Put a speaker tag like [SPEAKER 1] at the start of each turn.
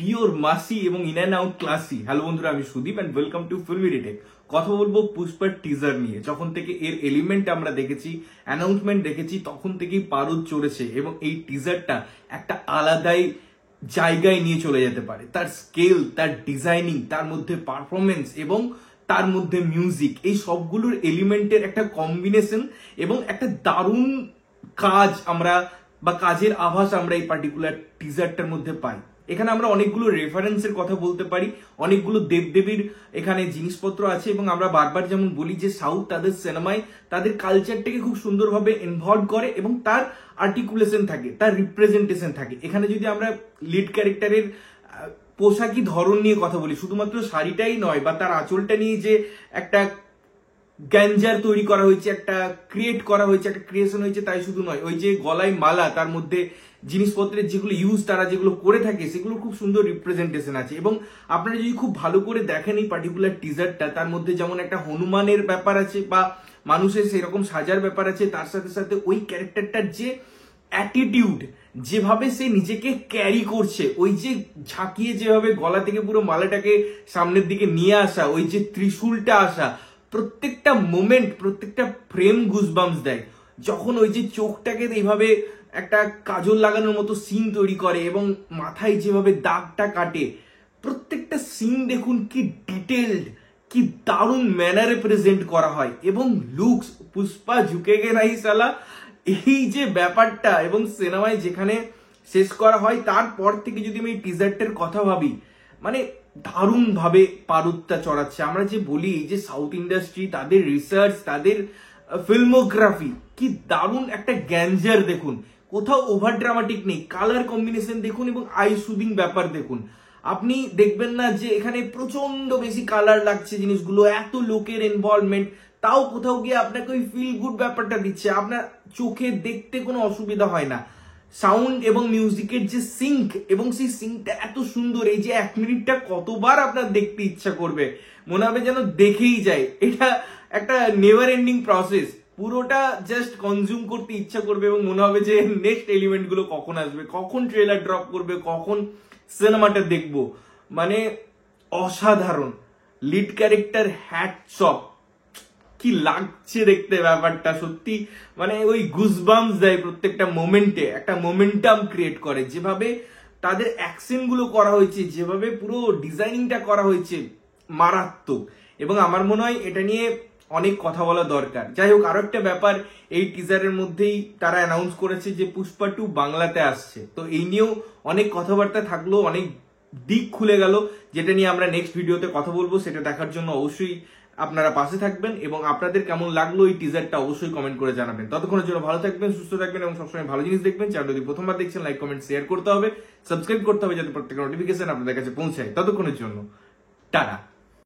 [SPEAKER 1] Pure massy এবং in and out classy. Hello বন্ধুরা, আমি Sudip and welcome to filmy retake. কথা বলবো পুষ্পার টিজার নিয়ে। যখন থেকে এর এলিমেন্ট আমরা দেখেছি, অ্যানাউন্সমেন্ট দেখেছি, তখন থেকেই পারদ চড়েছে এবং এই টিজারটা একটা আলাদাই জায়গায় নিয়ে চলে যেতে পারে। তার স্কেল, তার ডিজাইনিং, তার মধ্যে পারফরমেন্স এবং তার মধ্যে মিউজিক, এই সবগুলোর এলিমেন্টের একটা কম্বিনেশন এবং একটা দারুণ কাজ আমরা বা কাজের আভাস আমরা এই পার্টিকুলার টিজারটার মধ্যে পাই। এখানে আমরা অনেকগুলো রেফারেন্সের কথা বলতে পারি, অনেকগুলো দেবদেবীর এখানে জিনিসপত্র আছে এবং আমরা বারবার যেমন বলি যে সাউথ তাদের সিনেমায় তাদের কালচারটাকে খুব সুন্দরভাবে ইনভলভ করে এবং তার আর্টিকুলেশন থাকে, তার রিপ্রেজেন্টেশন থাকে। এখানে যদি আমরা লিড ক্যারেক্টারের পোশাকি ধরন নিয়ে কথা বলি, শুধুমাত্র শাড়িটাই নয় বা তার আঁচলটা নিয়ে যে একটা গ্যাঞ্জার তৈরি করা হয়েছে, একটা ক্রিয়েট করা হয়েছে, একটা ক্রিয়েশন হয়েছে, তাই শুধু নয়, ওই যে গলায় মালা, তার মধ্যে জিনিসপত্রের যেগুলো ইউজ তারা যেগুলো করে থাকে সেগুলো খুব সুন্দর রিপ্রেজেন্টেশন আছে। এবং আপনারা যদি খুব ভালো করে দেখেন এই পার্টিকুলার টিজারটা, তার মধ্যে যেমন একটা হনুমানের ব্যাপার আছে বা মানুষের সেরকম সাজার ব্যাপার আছে, তার সাথে সাথে ওই ক্যারেক্টারটার যে অ্যাটিটিউড, যেভাবে সে নিজেকে ক্যারি করছে, ওই যে ঝাঁকিয়ে যেভাবে গলা থেকে পুরো মালাটাকে সামনের দিকে নিয়ে আসা, ওই যে ত্রিশূলটা আসা, প্রত্যেকটা মোমেন্ট, প্রত্যেকটা ফ্রেম গুজবাম্পস দেয়। যখন ওই যে চোখটাকে এইভাবে একটা কাজল লাগানোর মতো সিন তৈরি করে এবং মাথায় যেভাবে দাগটা কাটে, প্রত্যেকটা সিন দেখুন কি ডিটেলড, কি দারুণ ম্যানারে প্রেজেন্ট করা হয়। এবং লুকস, পুষ্পা ঝুঁকে গে নাই সালা, এই যে ব্যাপারটা এবং সিনেমায় যেখানে শেষ করা হয়, তারপর থেকে যদি আমি এই টিজারটার কথা ভাবি, মানে দারুণ ভাবে পারদটা চড়াচ্ছে। আমরা যে বলি যে সাউথ ইন্ডাস্ট্রি, তাদের রিসার্চ, তাদের ফিল্মোগ্রাফি, কি দারুণ একটা গ্যাঞ্জার দেখুন, কোথাও ওভার ড্রামাটিক নেই। কালার কম্বিনেশন দেখুন এবং আই সুদিং ব্যাপার দেখুন। আপনি দেখবেন না যে এখানে প্রচন্ড বেশি কালার লাগছে জিনিসগুলো, এত লোকের ইনভলভমেন্ট, তাও কোথাও গিয়ে আপনাকে ওই ফিল গুড ব্যাপারটা দিচ্ছে, আপনার চোখে দেখতে কোনো অসুবিধা হয় না। সাউন্ড এবং মিউজিকের যে সিঙ্ক, এবং সেই সিঙ্কটা এত সুন্দর, এই যে 1 মিনিটটা কতবার আপনার দেখতে ইচ্ছা করবে, মনে হবে যেন দেখেই যায়। এটা একটা নেভার এন্ডিং প্রসেস, পুরোটা জাস্ট কনজিউম করতে ইচ্ছা করবে এবং মনে হবে যে নেক্সট এলিমেন্ট গুলো কখন আসবে, কখন ট্রেলার ড্রপ করবে, কখন সিনেমাটা দেখবো। মানে অসাধারণ। লিড ক্যারেক্টার হ্যাটস অফ, কি লাগছে দেখতে ব্যাপারটা, সত্যি মানে ওই গুজবাম্পস দেয় প্রত্যেকটা মোমেন্টে, একটা মোমেন্টাম ক্রিয়েট করে। যেভাবে তাদের অ্যাকশন গুলো করা হয়েছে, যেভাবে পুরো ডিজাইনিংটা করা হয়েছে, মারাত্মক। এবং আমার মনে হয় এটা নিয়ে অনেক কথা বলা দরকার। যাই হোক, আরো একটা ব্যাপার, এই টিজারের মধ্যেই তারা অ্যানাউন্স করেছে যে পুষ্পা 2 বাংলাতে আসছে। তো এই নিয়েও অনেক কথাবার্তা থাকলো, অনেক দিক খুলে গেল, যেটা নিয়ে আমরা নেক্সট ভিডিওতে কথা বলবো। সেটা দেখার জন্য অবশ্যই আপনারা পাশে থাকবেন এবং আপনাদের কেমন লাগলো এই টিজারটা অবশ্যই কমেন্ট করে জানাবেন। ততক্ষণের জন্য ভালো থাকবেন, সুস্থ থাকবেন এবং সবসময় ভালো জিনিস দেখবেন। চ্যানেল যদি প্রথমবার দেখছেন, লাইক, কমেন্ট, শেয়ার করতে হবে, সাবস্ক্রাইব করতে হবে যাতে প্রত্যেকটা নোটিফিকেশন আপনাদের কাছে পৌঁছায়। ততক্ষণের জন্য টাটা।